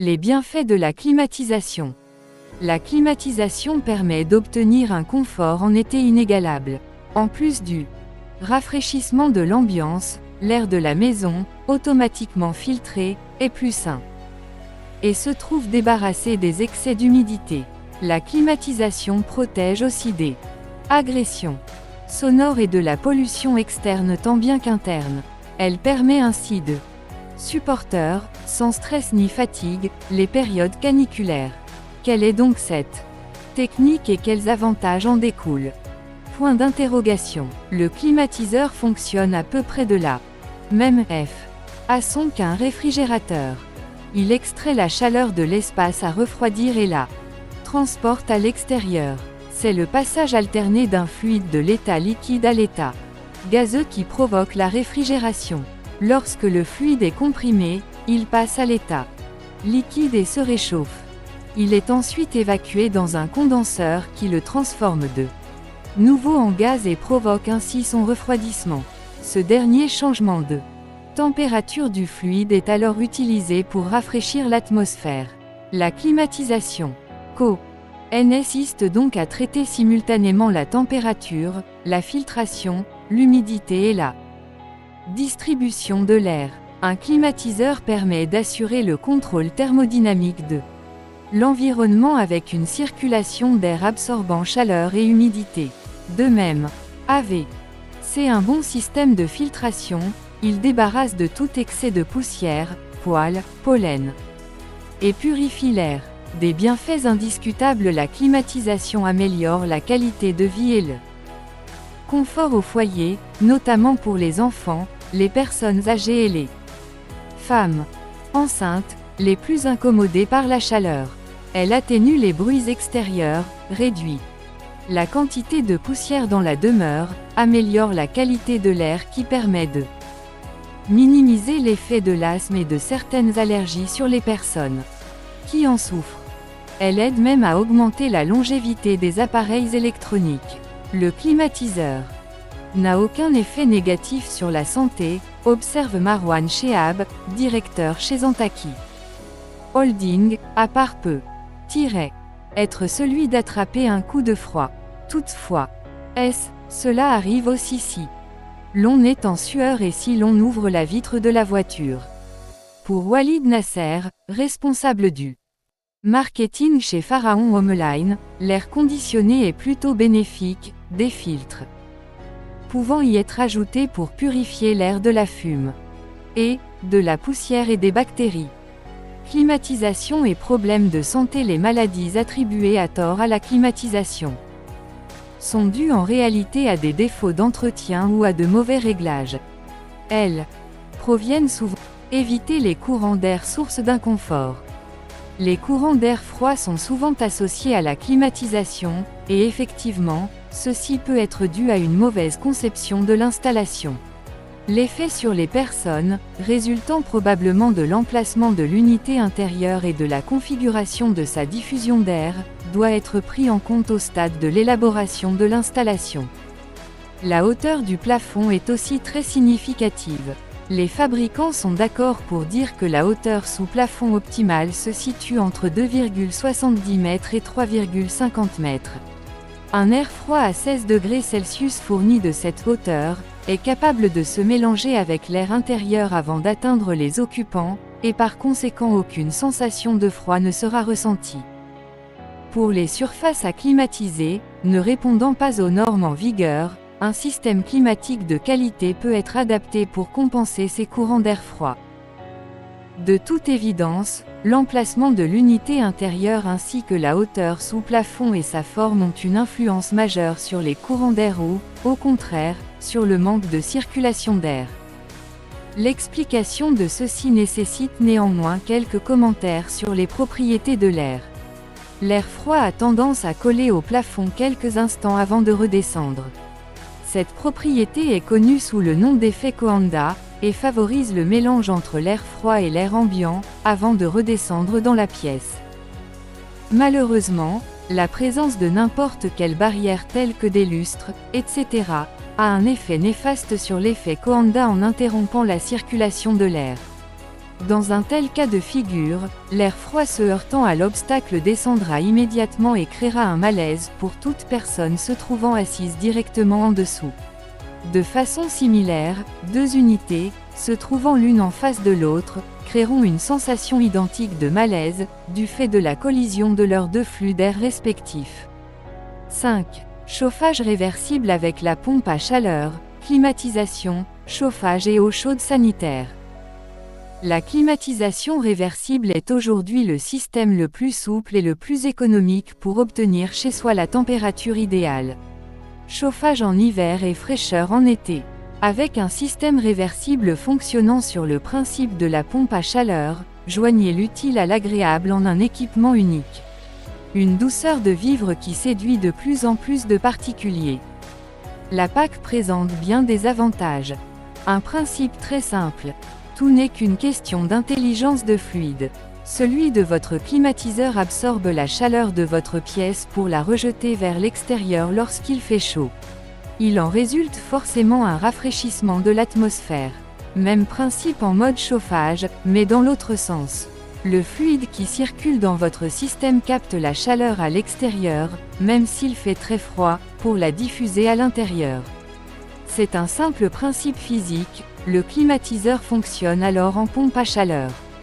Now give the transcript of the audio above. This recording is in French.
Les bienfaits de la climatisation. La climatisation permet d'obtenir un confort en été inégalable. En plus du rafraîchissement de l'ambiance, l'air de la maison, automatiquement filtré, est plus sain et se trouve débarrassé des excès d'humidité. La climatisation protège aussi des agressions sonores et de la pollution externe tant bien qu'interne. Elle permet ainsi de supporter, sans stress ni fatigue, les périodes caniculaires. Quelle est donc cette technique et quels avantages en découlent? Point d'interrogation. Le climatiseur fonctionne à peu près de la même façon qu'un réfrigérateur. Il extrait la chaleur de l'espace à refroidir et la transporte à l'extérieur. C'est le passage alterné d'un fluide de l'état liquide à l'état gazeux qui provoque la réfrigération. Lorsque le fluide est comprimé, il passe à l'état liquide et se réchauffe. Il est ensuite évacué dans un condenseur qui le transforme de nouveau en gaz et provoque ainsi son refroidissement. Ce dernier changement de température du fluide est alors utilisé pour rafraîchir l'atmosphère. La climatisation consiste donc à traiter simultanément la température, la filtration, l'humidité et la distribution de l'air. Un climatiseur permet d'assurer le contrôle thermodynamique de l'environnement avec une circulation d'air absorbant chaleur et humidité. De même, c'est un bon système de filtration, il débarrasse de tout excès de poussière, poils, pollen et purifie l'air. Des bienfaits indiscutables. La climatisation améliore la qualité de vie et le confort au foyer, notamment pour les enfants, les personnes âgées et les femmes enceintes, les plus incommodées par la chaleur. Elle atténue les bruits extérieurs, réduit la quantité de poussière dans la demeure, améliore la qualité de l'air qui permet de minimiser l'effet de l'asthme et de certaines allergies sur les personnes qui en souffrent. Elle aide même à augmenter la longévité des appareils électroniques. Le climatiseur n'a aucun effet négatif sur la santé, observe Marwan Shehab, directeur chez Antaki Holding, à part être celui d'attraper un coup de froid. Toutefois, cela arrive aussi si l'on est en sueur et si l'on ouvre la vitre de la voiture. Pour Walid Nasser, responsable du marketing chez Pharaon Homeline, l'air conditionné est plutôt bénéfique, des filtres pouvant y être ajoutés pour purifier l'air de la fume et de la poussière et des bactéries. Climatisation et problèmes de santé. Les maladies attribuées à tort à la climatisation sont dues en réalité à des défauts d'entretien ou à de mauvais réglages. Elles proviennent souvent éviter les courants d'air source d'inconfort. Les courants d'air froid sont souvent associés à la climatisation, et effectivement, ceci peut être dû à une mauvaise conception de l'installation. L'effet sur les personnes, résultant probablement de l'emplacement de l'unité intérieure et de la configuration de sa diffusion d'air, doit être pris en compte au stade de l'élaboration de l'installation. La hauteur du plafond est aussi très significative. Les fabricants sont d'accord pour dire que la hauteur sous plafond optimale se situe entre 2,70 mètres et 3,50 mètres. Un air froid à 16 degrés Celsius fourni de cette hauteur est capable de se mélanger avec l'air intérieur avant d'atteindre les occupants, et par conséquent aucune sensation de froid ne sera ressentie. Pour les surfaces à climatiser, ne répondant pas aux normes en vigueur, un système climatique de qualité peut être adapté pour compenser ces courants d'air froid. De toute évidence, l'emplacement de l'unité intérieure ainsi que la hauteur sous plafond et sa forme ont une influence majeure sur les courants d'air ou, au contraire, sur le manque de circulation d'air. L'explication de ceci nécessite néanmoins quelques commentaires sur les propriétés de l'air. L'air froid a tendance à coller au plafond quelques instants avant de redescendre. Cette propriété est connue sous le nom d'effet Coanda, et favorise le mélange entre l'air froid et l'air ambiant, avant de redescendre dans la pièce. Malheureusement, la présence de n'importe quelle barrière telle que des lustres, etc., a un effet néfaste sur l'effet Coanda en interrompant la circulation de l'air. Dans un tel cas de figure, l'air froid se heurtant à l'obstacle descendra immédiatement et créera un malaise pour toute personne se trouvant assise directement en dessous. De façon similaire, deux unités, se trouvant l'une en face de l'autre, créeront une sensation identique de malaise, du fait de la collision de leurs deux flux d'air respectifs. 5. Chauffage réversible avec la pompe à chaleur, climatisation, chauffage et eau chaude sanitaire. La climatisation réversible est aujourd'hui le système le plus souple et le plus économique pour obtenir chez soi la température idéale. Chauffage en hiver et fraîcheur en été. Avec un système réversible fonctionnant sur le principe de la pompe à chaleur, joignez l'utile à l'agréable en un équipement unique. Une douceur de vivre qui séduit de plus en plus de particuliers. La PAC présente bien des avantages. Un principe très simple. Tout n'est qu'une question d'intelligence de fluide. Celui de votre climatiseur absorbe la chaleur de votre pièce pour la rejeter vers l'extérieur lorsqu'il fait chaud. Il en résulte forcément un rafraîchissement de l'atmosphère. Même principe en mode chauffage, mais dans l'autre sens. Le fluide qui circule dans votre système capte la chaleur à l'extérieur, même s'il fait très froid, pour la diffuser à l'intérieur. C'est un simple principe physique, le climatiseur fonctionne alors en pompe à chaleur.